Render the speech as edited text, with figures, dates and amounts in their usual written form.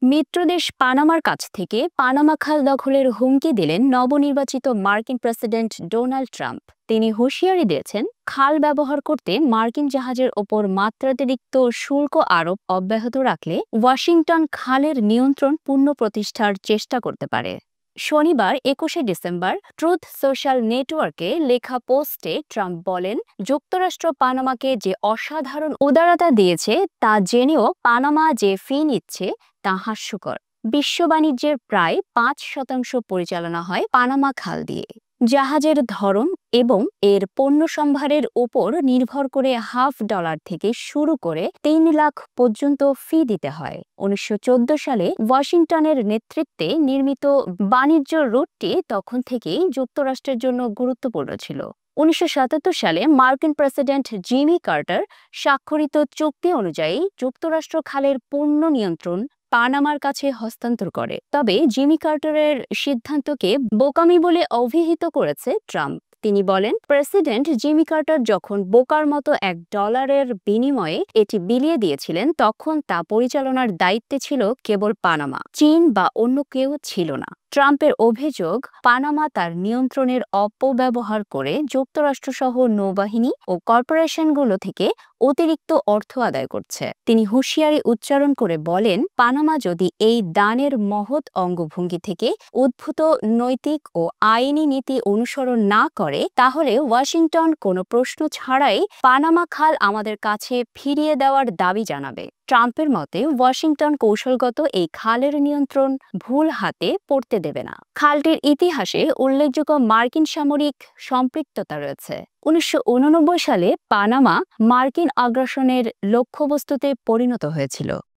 মিত্রদেশ পানামার কাছ থেকে পানামা খাল দখলের হুমকি দিলেন নবনির্বাচিত মার্কিন প্রেসিডেন্ট ডোনাল্ড ট্রাম্প। তিনি হুঁশিয়ারি দিয়েছেন, খাল ব্যবহার করতে মার্কিন জাহাজের ওপর মাত্রাতিরিক্ত শুল্ক আরোপ অব্যাহত রাখলে ওয়াশিংটন খালের নিয়ন্ত্রণ পুনঃপ্রতিষ্ঠার চেষ্টা করতে পারে। শনিবার ২১শে ডিসেম্বর ট্রুথ সোশ্যাল নেটওয়ার্কে লেখা পোস্টে ট্রাম্প বলেন, যুক্তরাষ্ট্র পানামাকে যে অসাধারণ উদারতা দিয়েছে তা জেনেও পানামা যে ফি নিচ্ছে তা হাস্যকর। বিশ্ব বাণিজ্যের প্রায় ৫% পরিচালনা হয় পানামা খাল দিয়ে। জাহাজের ধরন এবং এর পণ্য সম্ভারের উপর নির্ভর করে $৫ থেকে শুরু করে ৩ লাখ পর্যন্ত ফি দিতে হয়। ১৯১৪ সালে ওয়াশিংটনের নেতৃত্বে নির্মিত বাণিজ্য রুটটি তখন থেকেই যুক্তরাষ্ট্রের জন্য গুরুত্বপূর্ণ ছিল। ১৯৭৭ সালে মার্কিন প্রেসিডেন্ট জিমি কার্টার স্বাক্ষরিত চুক্তি অনুযায়ী যুক্তরাষ্ট্র খালের পূর্ণ নিয়ন্ত্রণ পানামার কাছে হস্তান্তর করে। তবে জিমি কার্টারের সিদ্ধান্তকে বোকামি বলে অভিহিত করেছে ট্রাম্প। তিনি বলেন, প্রেসিডেন্ট জিমি কার্টার যখন বোকার মতো $১ বিনিময়ে এটি বিলিয়ে দিয়েছিলেন, তখন তা পরিচালনার দায়িত্বে ছিল কেবল পানামা, চীন বা অন্য কেউ ছিল না। ট্রাম্পের অভিযোগ, পানামা তার নিয়ন্ত্রণের অপব্যবহার করে যুক্তরাষ্ট্রসহ নৌবাহিনী ও কর্পোরেশনগুলো থেকে অতিরিক্ত অর্থ আদায় করছে। তিনি হুঁশিয়ারি উচ্চারণ করে বলেন, পানামা যদি এই দানের মহৎ অঙ্গভঙ্গি থেকে উদ্ভূত নৈতিক ও আইনি নীতি অনুসরণ না করে, তাহলে ওয়াশিংটন কোনো প্রশ্ন ছাড়াই পানামা খাল আমাদের কাছে ফিরিয়ে দেওয়ার দাবি জানাবে। ট্রাম্পের মতে, ওয়াশিংটন কৌশলগত এই খালের নিয়ন্ত্রণ ভুল হাতে পড়তে দেবে না। খালটির ইতিহাসে উল্লেখযোগ্য মার্কিন সামরিক সম্পৃক্ততা রয়েছে। ১৯৮৯ সালে পানামা মার্কিন আগ্রাসনের লক্ষ্যবস্তুতে পরিণত হয়েছিল।